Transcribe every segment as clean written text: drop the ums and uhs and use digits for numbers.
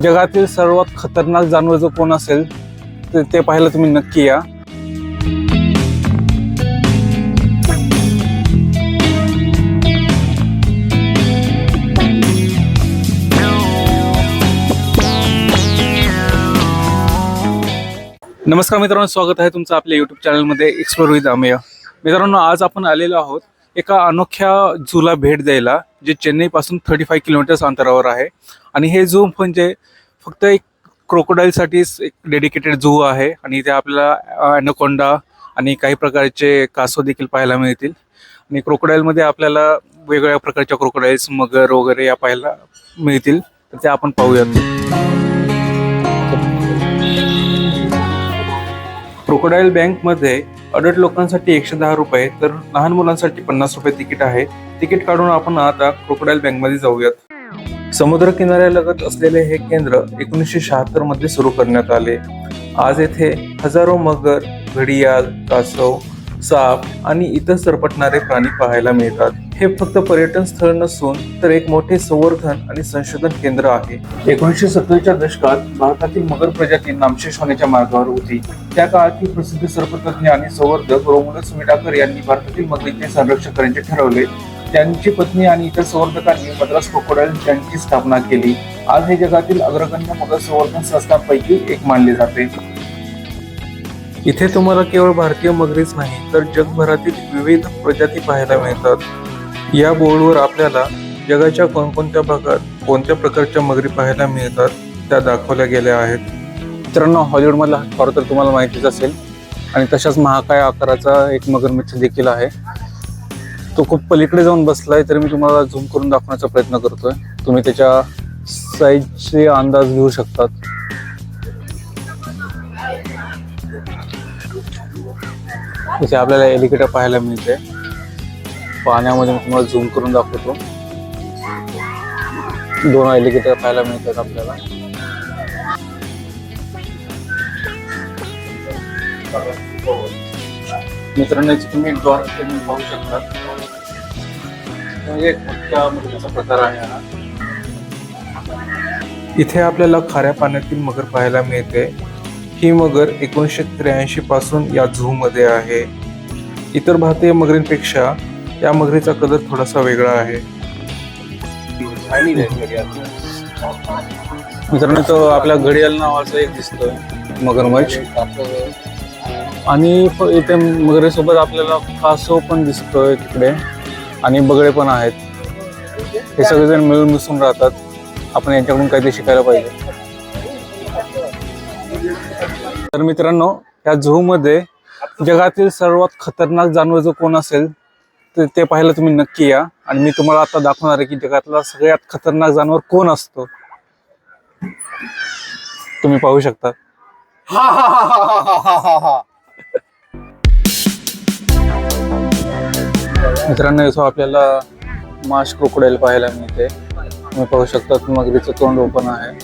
जगातील सर्वात खतरनाक जानवर जो कोण असेल ते पाहायला तुम्ही नक्की या. नमस्कार मित्रांनो, स्वागत आहे तुमचं आपल्या यूट्यूब चॅनलमध्ये एक्सप्लोर विथ अमेय. मित्रांनो, आज आपण आलेलो आहोत एका अनोख्या झूला भेट द्यायला, जे चेन्नईपासून 35 किलोमीटर्स अंतरावर आहे. आणि हे झू म्हणजे फक्त एक क्रोकोडाईलसाठीच एक डेडिकेटेड झू आहे. आणि इथे आपल्याला ॲनाकोंडा आणि काही प्रकारचे कासव देखील पाहायला मिळतील. आणि क्रोकोडाईलमध्ये आपल्याला वेगवेगळ्या प्रकारच्या क्रोकोडाईल्स, मगर वगैरे या पाहायला मिळतील. तर ते आपण पाहूयात. क्रोकोडाईल बँकमध्ये अडल्ट लोकांसाठी 110 रुपये तर लहान मुलांसाठी 50 रुपये तिकीट आहे. तिकीट काढून आपण आता क्रोकोडाईल बँकमध्ये जाऊयात. समुद्र किनाऱ्यालगत असलेले हे केंद्र 1976 मध्ये सुरू करण्यात आले. आज येथे हजारो मगर, घडियाल, कासव, साप आणि इतर सरपटणारे प्राणी पाहायला मिळतात. हे फक्त पर्यटन स्थळ नसून तर एक मोठे संवर्धन आणि संशोधन केंद्र आहे. 1970च्या दशकात भारतातील मगर प्रजाती नामशेष होण्याच्या मार्गावर होती. त्या काळातील प्रसिद्ध सर्पतज्ञ आणि संवर्धक रोमुलस विटाकर यांनी भारतातील मगरीचे संरक्षण करण्याचे ठरवले. त्यांची पत्नी आणि इतर संवर्धकांनी मद्रास क्रोकोडाईल यांची स्थापना केली. आज हे जगातील अग्रगण्य मगर संवर्धन संस्थांपैकी एक मानले जाते. इथे तुम्हाला केवळ भारतीय मगरीच नाही तर जगभरातील विविध प्रजाती पाहायला मिळतात. या बोर्डवर आपल्याला जगाच्या कोणकोणत्या भागात कोणत्या प्रकारच्या मगरी पाहायला मिळतात त्या दाखवल्या गेल्या आहेत. मित्रांनो, हॉलिवूडमधला खरं तर तुम्हाला माहितीच असेल. आणि तशाच महाकाय आकाराचा एक मगरमच्छ देखील आहे. तो खूप पलीकडे जाऊन बसलाय, तर मी तुम्हाला झूम करून दाखवण्याचा प्रयत्न करतोय. तुम्ही त्याच्या साईजचे अंदाज घेऊ शकतात. इथे आपल्याला एलिगेटर पाहायला मिळते. पाण्यामध्ये मी तुम्हाला झूम करून दाखवतो. 2 एलिगेटर पाहायला मिळतात आपल्याला. मित्रांनो, तुम्ही डॉल्फिन पाहू शकता. म्हणजे मोठ्या मगरीचा प्रकार आहे हा. इथे आपल्याला खाऱ्या पाण्यातील मगर पाहायला मिळते. ही मगर 1983 पासून या झू मध्ये आहे. इतर भारतीय मगरींपेक्षा या मगरीचा कलर थोडासा वेगळा आहे. मित्रांनो, तो आपल्या घडियाल नावाचा एक दिसतोय मगरमच्छ. आणि इथे मगरीसोबत आपल्याला कासव पण दिसतोय तिकडे, आणि बगळे पण आहेत. हे सगळेजण मिळून मिसळून राहतात. आपण यांच्याकडून काहीतरी शिकायला पाहिजे. तर मित्रांनो, या झू मध्ये जगातील सर्वात खतरनाक जानवर जो कोण असेल ते पाहायला तुम्ही नक्की या. आणि मी तुम्हाला आता दाखवणार आहे की जगातला सगळ्यात खतरनाक जानवर कोण असतो. तुम्ही पाहू शकता. मित्रांनो, इथं आपल्याला माश क्रोकोडाईल पाहायला मिळते. तुम्ही पाहू शकता मगरीचं तोंड ओपन आहे.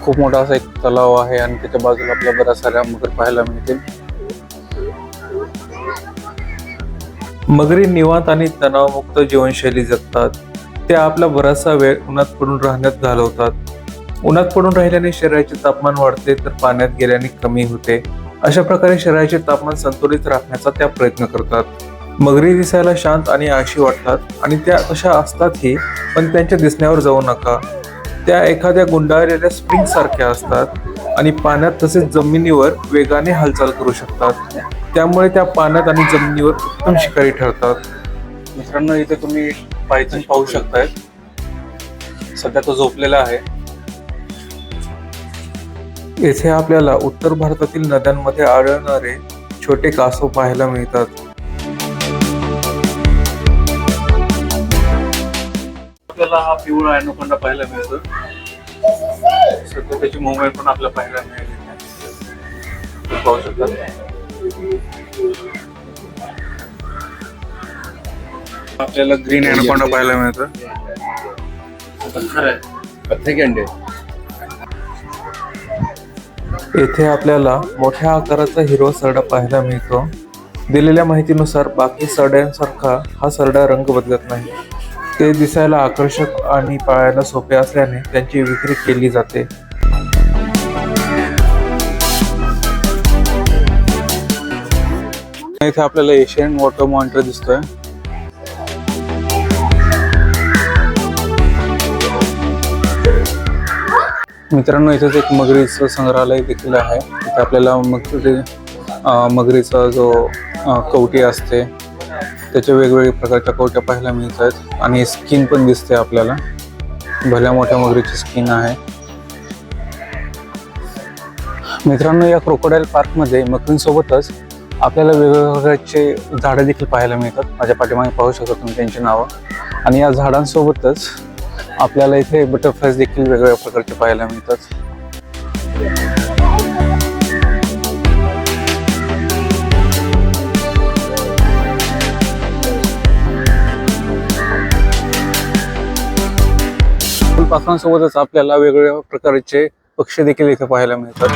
खूप मोठा असा एक तलाव आहे आणि त्याच्या बाजूला आपल्याला बऱ्याच साऱ्या मगर पाहायला मिळतील. मगरी निवांत आणि तणावमुक्त जीवनशैली जगतात. त्या आपला बराचसा वेळ उन्हात पडून राहण्यात घालवतात. उन्हात पडून राहिल्याने शरीराचे तापमान वाढते तर पाण्यात गेल्याने कमी होते. अशा प्रकारे शरीराचे तापमान संतुलित राखण्याचा त्या प्रयत्न करतात. मगरी दिसायला शांत आणि आळशी वाटतात आणि त्या तशा असतातही, पण त्यांच्या दिसण्यावर जाऊ नका. त्या एखाद्या गुंडाळलेल्या स्प्रिंग सारख्या असतात आणि पाण्यात तसेच जमिनीवर वेगाने हालचाल करू शकतात. त्यामुळे त्या पाण्यात आणि जमिनीवर उत्तम शिकारी ठरतात. मित्रांनो, इथे तुम्ही पायथन पाहू शकताय. सध्या तो झोपलेला आहे. येथे आपल्याला उत्तर भारतातील नद्यांमध्ये आढळणारे छोटे कासव पाहायला मिळतात. आपल्याला हा पिवळा ॲनाकोंडा पाहायला मिळतो. सध्या त्याची मुवमेंट पण आपल्याला पाहायला मिळेल. पाहू शकता. आपल्याला ग्रीन ॲनाकोंडा पाहायला मिळतो. येथे आपल्याला मोठ्या आकाराचा हिरवा सरडा पाहायला मिळतो. दिलेल्या माहितीनुसार बाकी सरड्यांसारखा हा सरडा रंग बदलत नाही. ते दिसायला आकर्षक आणि पाळायला सोपे असल्याने त्यांची विक्री केली जाते. इथे आपल्याला एशियन वॉटर मॉनिटर दिसतोय. मित्रांनो, इथेच एक मगरीचं संग्रहालय देखील आहे. इथे आपल्याला मगरीचा जो कवटी असते त्याच्या वेगवेगळ्या प्रकारच्या कवट्या पाहायला मिळतात आणि स्किन पण दिसते आपल्याला. भल्या मोठ्या मगरीची स्किन आहे. मित्रांनो, या क्रोकोडाईल पार्कमध्ये मगरींसोबतच आपल्याला वेगवेगळ्या प्रकारचे झाडं देखील पाहायला मिळतात. माझ्या पाठीमागे पाहू शकता तुम्ही त्यांची नावं. आणि या झाडांसोबतच आपल्याला इथे बटरफ्लायज देखील वेगवेगळ्या प्रकारचे पाहायला मिळतात. फुलपाखरांसोबतच आपल्याला वेगवेगळ्या प्रकारचे पक्षी देखील इथे पाहायला मिळतात.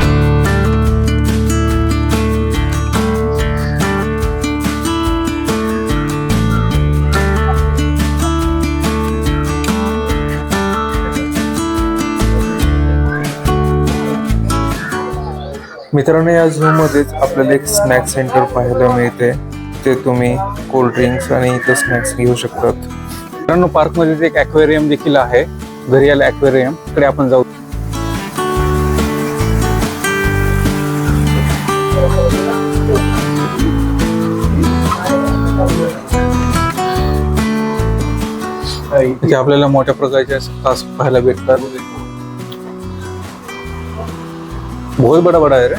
मित्रांनो, या झू मध्येच आपल्याला एक स्नॅक सेंटर पाहायला मिळते. ते तुम्ही कोल्ड ड्रिंक्स आणि इतर स्नॅक्स घेऊ शकतात. मित्रांनो, पार्कमध्ये एक ॲक्वेरियम देखील आहे, घरियाल ॲक्वेरियम. इकडे आपण जाऊ. इथे आपल्याला मोठ्या प्रकारचे कास पाहायला भेटतात. बहुत बड़ा बड़ा है रे.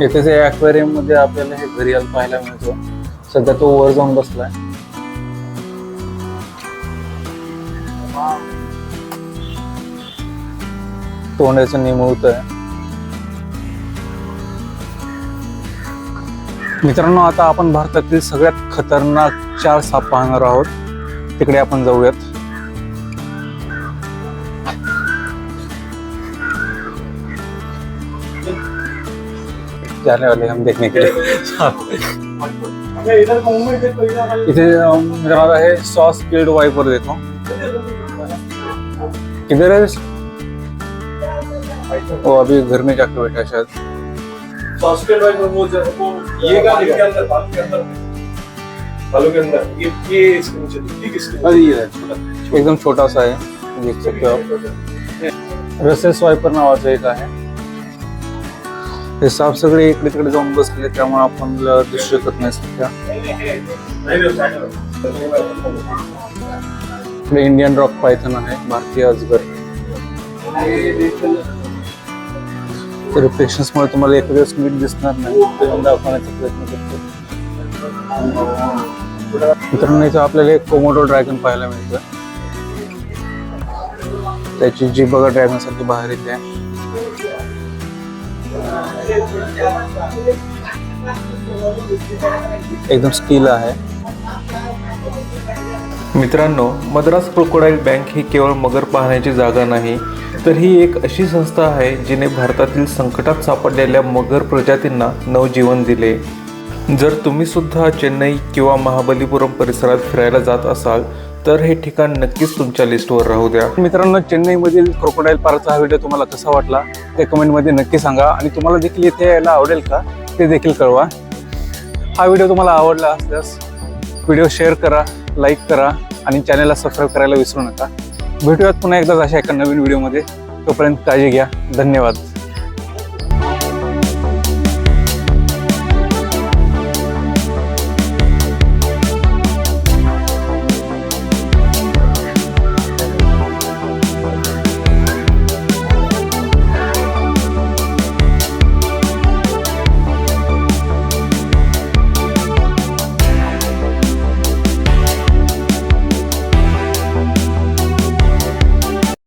इथे ॲक्वेरियम मध्ये आपल्याला हे घरियाल पाहायला मिळतो. सध्या तो वर जाऊन बसलाय. तोंडाचं निमुळत आहे. मित्रांनो, आता आपण भारतातील सगळ्यात खतरनाक 4 साप पाहणार आहोत. तिकडे आपण जाऊयात. जाने वाले हम देखने के लिए. इथे जरा है सॉस किल्ड वाइपर देखो. किधर है वो? अभी घर में जाके बैठा शायद. सॉस किल्ड वाइपर वो ये का के अंदर बाल के अंदर बालों के अंदर ये इसके नीचे ठीक इसके. अरे ये एकदम छोटा सा है, देख सकते हो आप. रसेस वाइपर नावाचं एक आहे. हे साप सगळे इकडे तिकडे जाऊन बसले, त्यामुळे आपण दिसू शकत नाही सध्या. इंडियन रॉक पायथन आहे, भारतीय अजगर. रिफ्लेक्शन्स मुळे तुम्हाला एखाद्याच नीट दिसणार नाही, ते दाखवण्याचा प्रयत्न करतो. मित्रांनो, इथं आपल्याला एक कोमोडो ड्रॅगन पाहायला मिळतं. त्याची जीभ बघा ड्रॅगन सारखी बाहेर येते. एकदम स्टील आहे. मित्रांनो, मद्रास क्रोकोडाईल बँक ही केवळ मगर पाहण्याची जागा नाही, तर ही एक अशी संस्था आहे जिने भारतातील संकटात सापडलेल्या मगर प्रजातींना नवजीवन दिले. जर तुम्ही सुद्धा चेन्नई किंवा महाबलीपुरम परिसरात फिरायला जात असाल तर हे ठिकाण नक्कीच तुमच्या लिस्टवर राहू द्या. मित्रांनो, चेन्नईमधील क्रोकोडाईल पार्कचा हा व्हिडिओ तुम्हाला कसा वाटला ते कमेंटमध्ये नक्की सांगा. आणि तुम्हाला देखील इथे यायला आवडेल का ते देखील कळवा. हा व्हिडिओ तुम्हाला आवडला असल्यास व्हिडिओ शेअर करा, लाईक करा आणि चॅनलला सबस्क्राईब करायला विसरू नका. भेटूयात पुन्हा एकदाच अशा एका नवीन व्हिडिओमध्ये. तोपर्यंत काळजी घ्या. धन्यवाद.